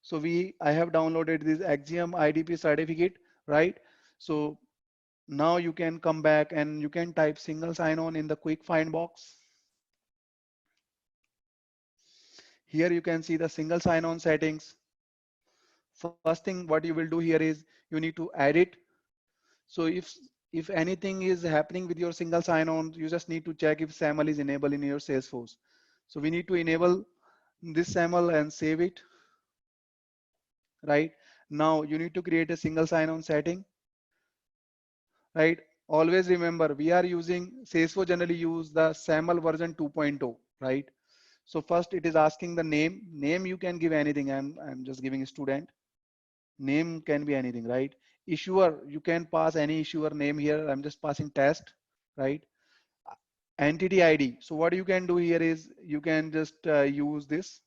So I have downloaded this Axiom IDP certificate, right? So now you can come back and you can type single sign-on in the quick find box. Here you can see the single sign-on settings. First thing what you will do here is you need to add it. So if anything is happening with your single sign-on, you just need to check if SAML is enabled in your Salesforce. So we need to enable this SAML and save it. Right now you need to create a single sign-on setting. Right, always remember we are using Salesforce, generally use the SAML version 2.0, right? So first it is asking the name you can give anything. I'm just giving a student. Name can be anything, right? Issuer, you can pass any issuer name here. I'm just passing test, right? Entity ID. So what you can do here is you can just use this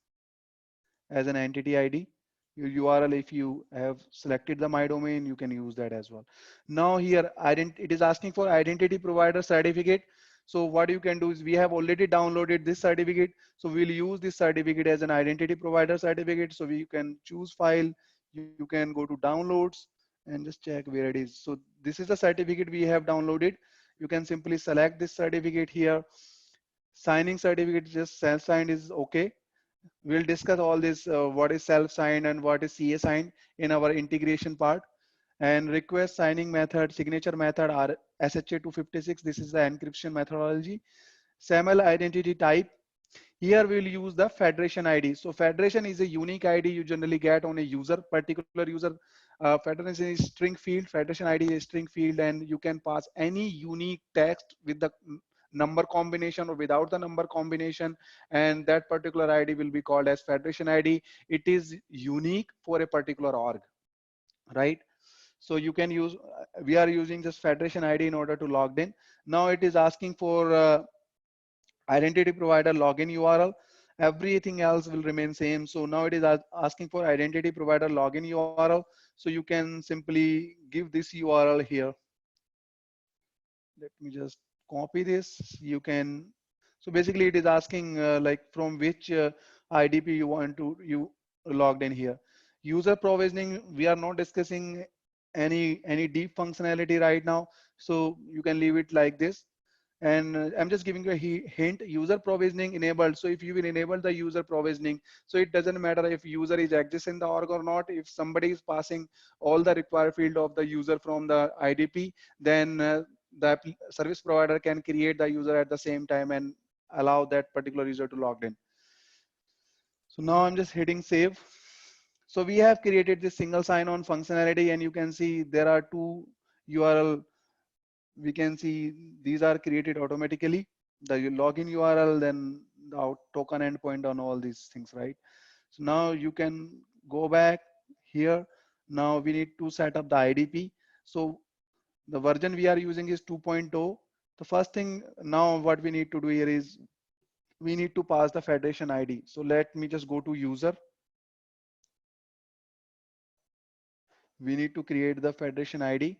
as an entity ID. Your URL, if you have selected the my domain, you can use that as well. Now here it is asking for identity provider certificate. So what you can do is, we have already downloaded this certificate, so we'll use this certificate as an identity provider certificate. So we can choose file, you can go to downloads and just check where it is. So this is the certificate we have downloaded. You can simply select this certificate here. Signing certificate, just self-signed is okay. We'll discuss all this, what is self-signed and what is CA signed in our integration part. And request signing method, signature method are SHA 256. This is the encryption methodology. SAML identity type. Here we'll use the federation ID. So federation is a unique ID you generally get on a particular user. Federation is string field, federation ID is string field, and you can pass any unique text with the number combination or without the number combination, and that particular ID will be called as federation ID. It is unique for a particular org, right? So you can use, we are using this federation ID in order to log in. Now it is asking for identity provider login URL. Everything else will remain same. So now it is asking for identity provider login URL. So you can simply give this URL here. Let me just copy this. You can, so basically it is asking like from which IDP you want to logged in here. User provisioning, we are not discussing any deep functionality right now, so you can leave it like this. And I'm just giving you a hint, user provisioning enabled. So if you will enable the user provisioning, so it doesn't matter if user is exists in the org or not. If somebody is passing all the required field of the user from the IDP, then the service provider can create the user at the same time and allow that particular user to log in. So now I'm just hitting save. So we have created this single sign-on functionality, and you can see there are two URL. We can see these are created automatically. The login URL, then the token endpoint on all these things, right? So now you can go back here. Now we need to set up the IDP. So the version we are using is 2.0. The first thing now what we need to do here is we need to pass the federation ID. So let me just go to user. We need to create the federation ID.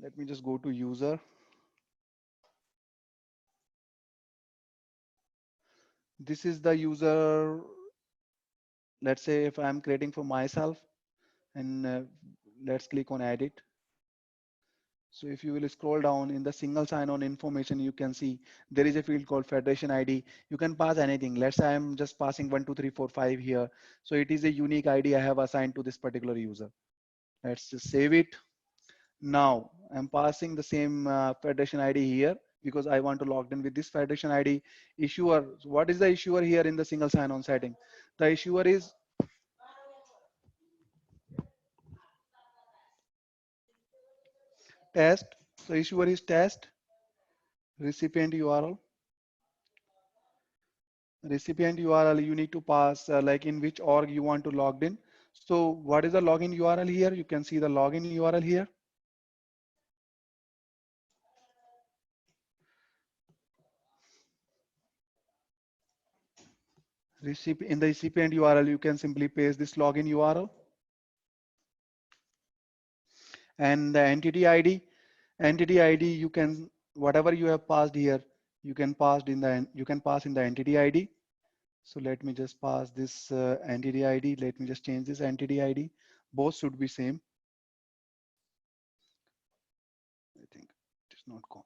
Let me just go to user. This is the user. Let's say if I'm creating for myself, and let's click on edit. So if you will scroll down in the single sign-on information, you can see there is a field called federation ID. You can pass anything. Let's say I'm just passing 1, 2, 3, 4, 5 here. So it is a unique ID I have assigned to this particular user. Let's just save it. Now I'm passing the same federation ID here. because I want to log in with this federation ID. Issuer, what is the issuer here in the single sign-on setting? The issuer is test. So issuer is test. Recipient URL. Recipient URL, you need to pass like in which org you want to log in. So what is the login URL here? You can see the login URL here. In the recipient URL, you can simply paste this login URL. And the entity ID, you can, whatever you have passed here, you can pass in the entity ID. So let me just pass this entity ID. Let me just change this entity ID. Both should be same. I think it is not copied.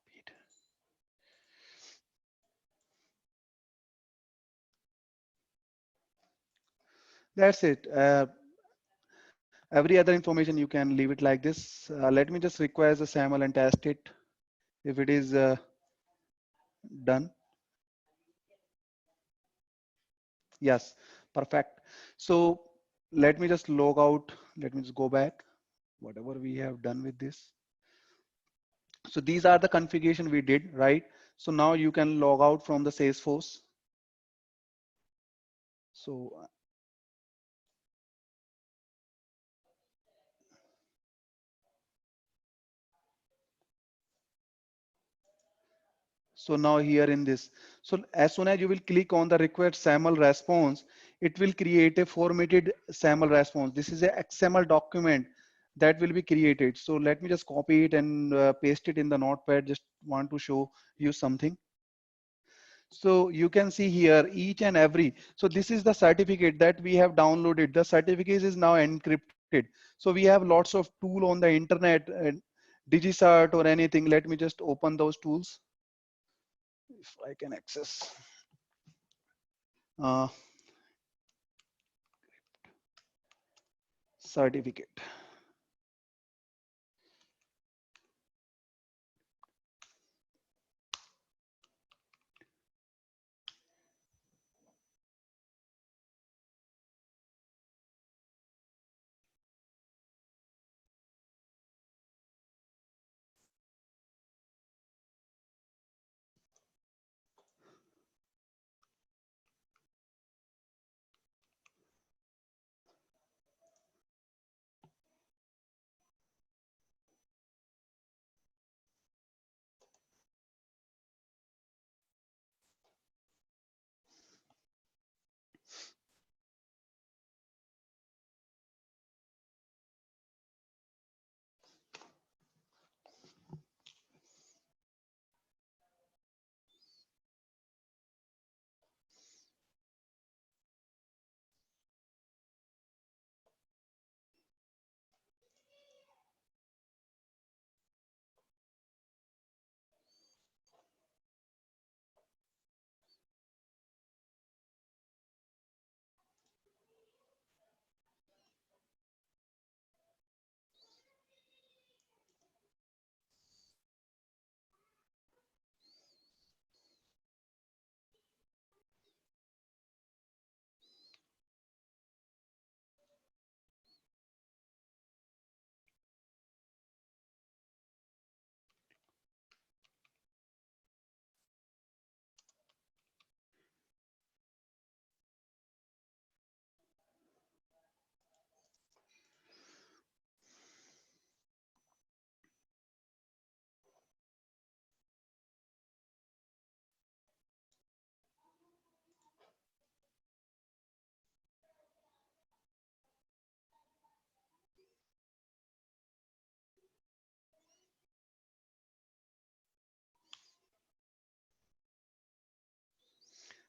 That's it. Every other information you can leave it like this. Let me just request the SAML and test it if it is done. Yes, perfect. So let me just log out. Let me just go back. Whatever we have done with this. So these are the configuration we did, right? So now you can log out from the Salesforce. So now here in this, so as soon as you will click on the request SAML response, it will create a formatted SAML response. This is a XML document that will be created. So let me just copy it and paste it in the notepad. Just want to show you something. So you can see here each and every, so this is the certificate that we have downloaded. The certificate is now encrypted. So we have lots of tool on the internet, DigiCert or anything. Let me just open those tools if I can access. Uh, certificate.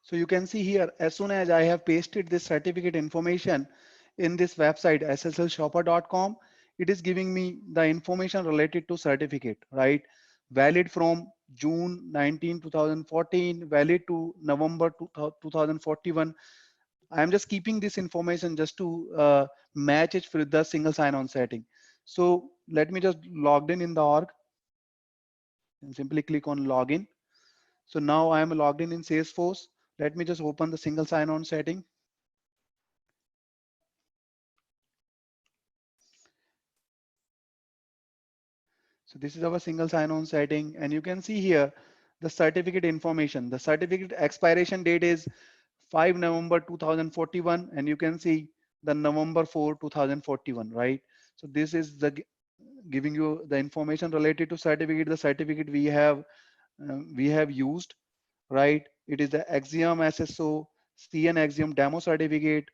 So you can see here, as soon as I have pasted this certificate information in this website, sslshopper.com, it is giving me the information related to certificate, right? Valid from June 19, 2014, valid to November 2041. I am just keeping this information just to match it with the single sign-on setting. So let me just log in the org and simply click on login. So now I am logged in Salesforce. Let me just open the single sign-on setting. So this is our single sign-on setting, and you can see here the certificate information. The certificate expiration date is 5 November 2041, and you can see the November 4 2041, right? So this is the giving you the information related to certificate. The certificate we have used, right? It is the Axiom SSO CN Axiom demo certificate,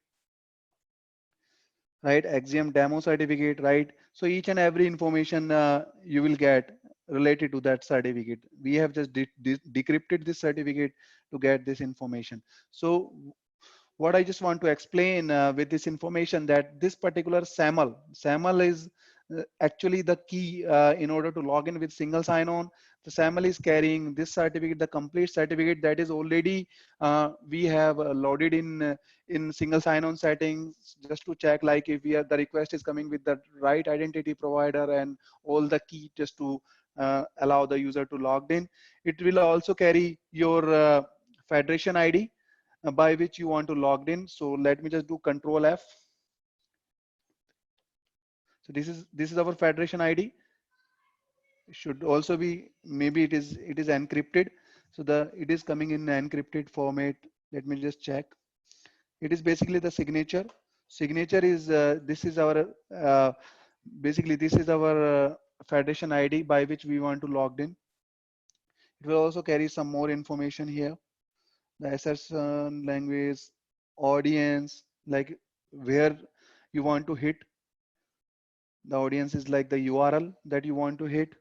right? Axiom demo certificate, right? So each and every information you will get related to that certificate. We have just decrypted this certificate to get this information. So what I just want to explain with this information, that this particular SAML is actually the key in order to log in with single sign-on. The SAML is carrying this certificate, the complete certificate that is already we have loaded in single sign-on settings, just to check like if the request is coming with the right identity provider and all the key, just to allow the user to log in. It will also carry your federation ID by which you want to log in. So let me just do Control F. So this is our federation ID. It should also be, maybe it is encrypted. So it is coming in encrypted format. Let me just check. It is basically the signature. Signature is this is our basically this is our federation ID by which we want to log in. It will also carry some more information here. The assertion language, audience, like where you want to hit. The audience is like the URL that you want to hit,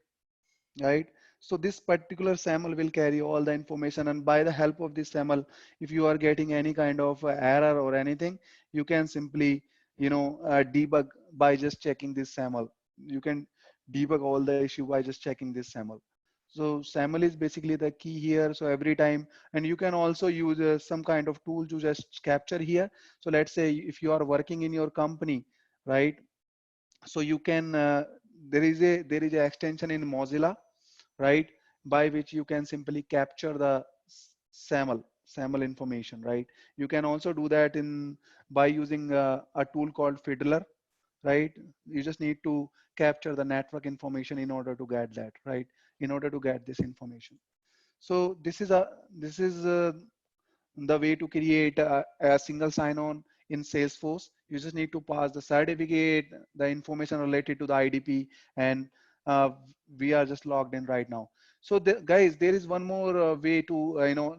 right? So this particular SAML will carry all the information, and by the help of this SAML, if you are getting any kind of error or anything, you can simply, debug by just checking this SAML. You can debug all the issue by just checking this SAML. So SAML is basically the key here. So every time, and you can also use some kind of tool to just capture here. So let's say if you are working in your company, right? So you can there is a extension in Mozilla, right, by which you can simply capture the SAML information, right? You can also do that in by using a tool called Fiddler, right? You just need to capture the network information in order to get that, right? In order to get this information. So this is the way to create a single sign-on in Salesforce. You just need to pass the certificate, the information related to the IDP, and uh, we are just logged in right now. So guys, there is one more way to,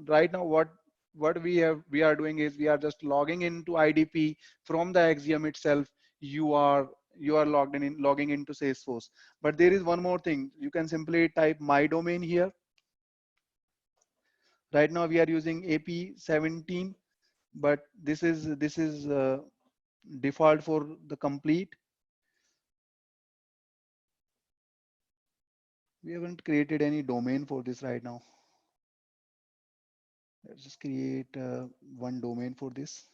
right now what we are doing is we are just logging into IDP from the Axiom itself. You are logging into Salesforce. But there is one more thing. You can simply type my domain here. Right now we are using AP17, but this is default for the complete. We haven't created any domain for this right now. Let's just create one domain for this.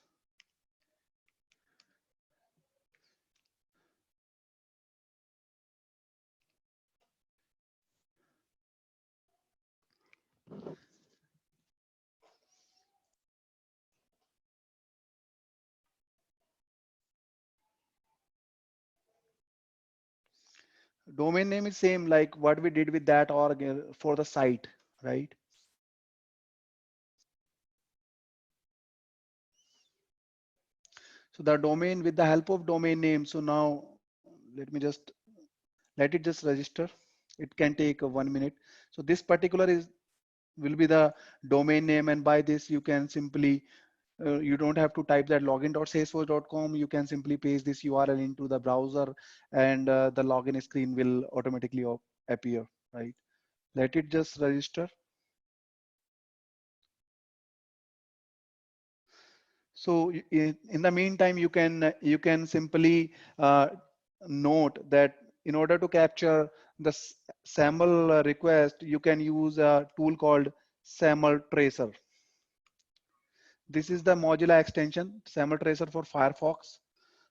Domain name is same like what we did with that org for the site, right? So the domain, with the help of domain name. So now let it just register. It can take 1 minute. So this particular will be the domain name, and by this you can simply you don't have to type that login.salesforce.com. You can simply paste this URL into the browser, and the login screen will automatically appear, right? Let it just register. So in the meantime, you can simply note that in order to capture the SAML request, you can use a tool called SAML Tracer. This is the Mozilla extension, SAML Tracer for Firefox.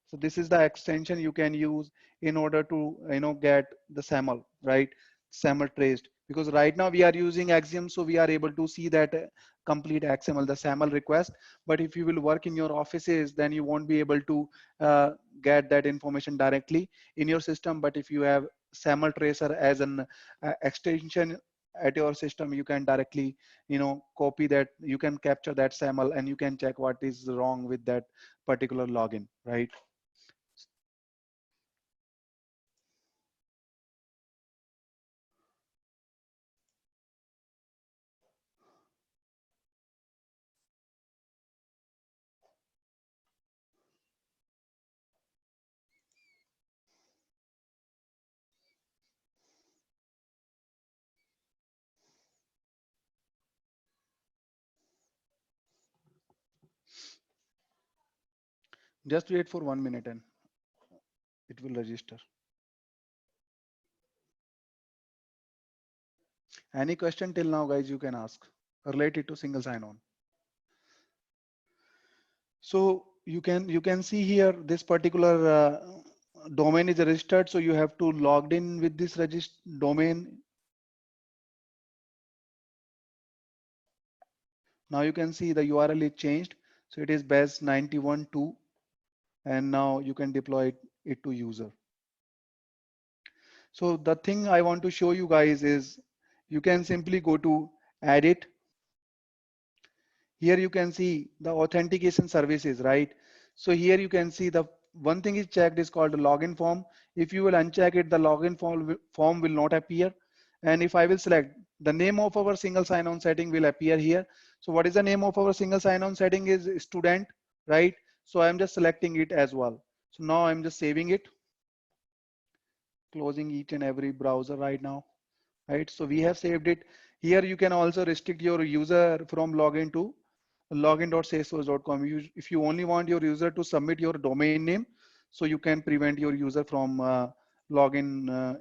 So this is the extension you can use in order to get the SAML, right? SAML traced. because right now we are using Axiom, so we are able to see that complete XML, the SAML request. But if you will work in your offices, then you won't be able to get that information directly in your system. But if you have SAML tracer as an extension at your system, you can directly, copy that, you can capture that SAML and you can check what is wrong with that particular login, right? Just wait for 1 minute and it will register. Any question till now, guys, you can ask related to single sign-on. So you can see here this particular domain is registered. So you have to logged in with this domain. Now you can see the URL is changed. So it is base91.2, and now you can deploy it to user. So the thing I want to show you guys is you can simply go to edit. Here you can see the authentication services, right? So here you can see the one thing is checked is called the login form. If you will uncheck it, the login form will not appear. And if I will select, the name of our single sign-on setting will appear here. So what is the name of our single sign-on setting is student, right? So I'm just selecting it as well. So now I'm just saving it, closing each and every browser right now, right? So we have saved it. Here you can also restrict your user from login to login.salesforce.com. If you only want your user to submit your domain name, so you can prevent your user from login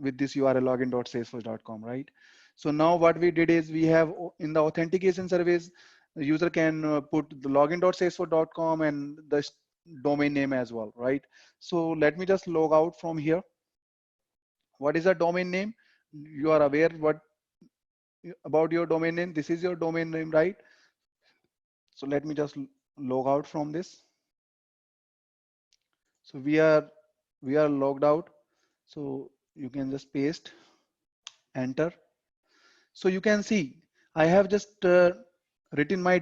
with this URL login.salesforce.com, right? So now what we did is we have in the authentication service, the user can put the login.salesforce.com and the domain name as well, right? So let me just log out from here. What is a domain name? You are aware what about your domain name? This is your domain name, right? So let me just log out from this. So we are logged out. So you can just paste, enter. So you can see I have just written my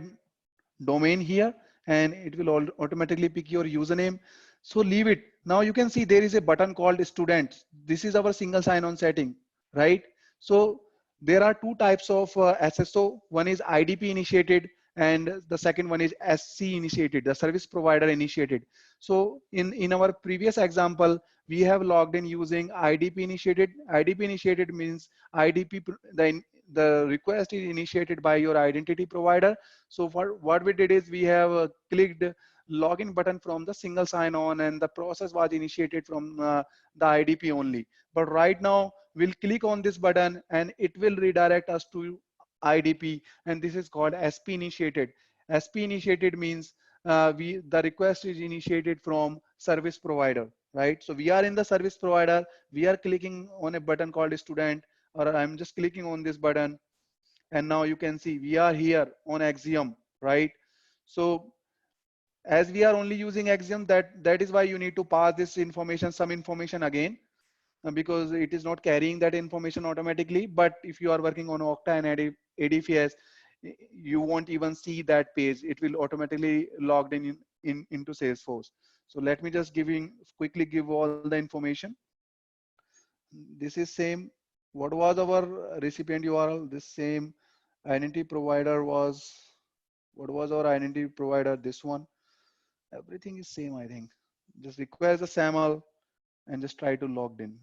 domain here, and it will automatically pick your username. So leave it. Now you can see there is a button called students. This is our single sign-on setting, right? So there are two types of SSO. One is IDP initiated, and the second one is SC initiated, the service provider initiated. So in our previous example, we have logged in using IDP initiated. IDP initiated means IDP, the request is initiated by your identity provider. So for what we did is we have clicked login button from the single sign-on, and the process was initiated from the IDP only. But right now we'll click on this button and it will redirect us to IDP, and this is called SP initiated. SP initiated means the request is initiated from service provider, right? So we are in the service provider, we are clicking on a button called student, or I'm just clicking on this button, and now you can see we are here on Axiom, right? So as we are only using Axiom, that is why you need to pass this information, some information again, because it is not carrying that information automatically. But if you are working on Okta and ADFS, you won't even see that page. It will automatically logged into Salesforce. So let me just quickly give all the information. This is same. What was our recipient URL? This same identity provider was, what was our identity provider? This one. Everything is same, I think. Just request the SAML and just try to log in.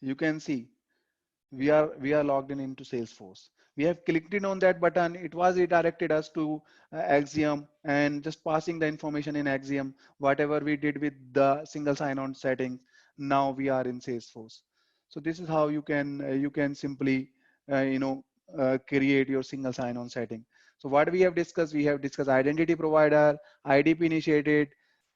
You can see we are logged in into Salesforce. We have clicked in on that button. It was redirected us to Axiom, and just passing the information in Axiom, whatever we did with the single sign-on settings, now we are in Salesforce. So this is how you can simply create your single sign-on setting. So what we have discussed identity provider, IDP initiated,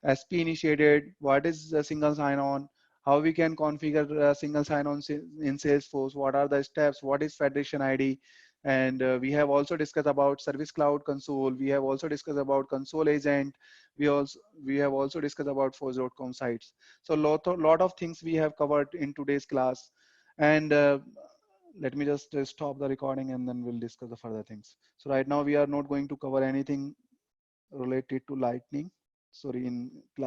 SP initiated, what is a single sign-on, how we can configure a single sign-on in Salesforce, what are the steps, what is Federation ID, and we have also discussed about Service Cloud Console. We have also discussed about Console Agent. We have also discussed about Force.com sites. So lot of things we have covered in today's class, and let me just stop the recording and then we'll discuss the further things. So right now we are not going to cover anything related to Lightning. Sorry, in class.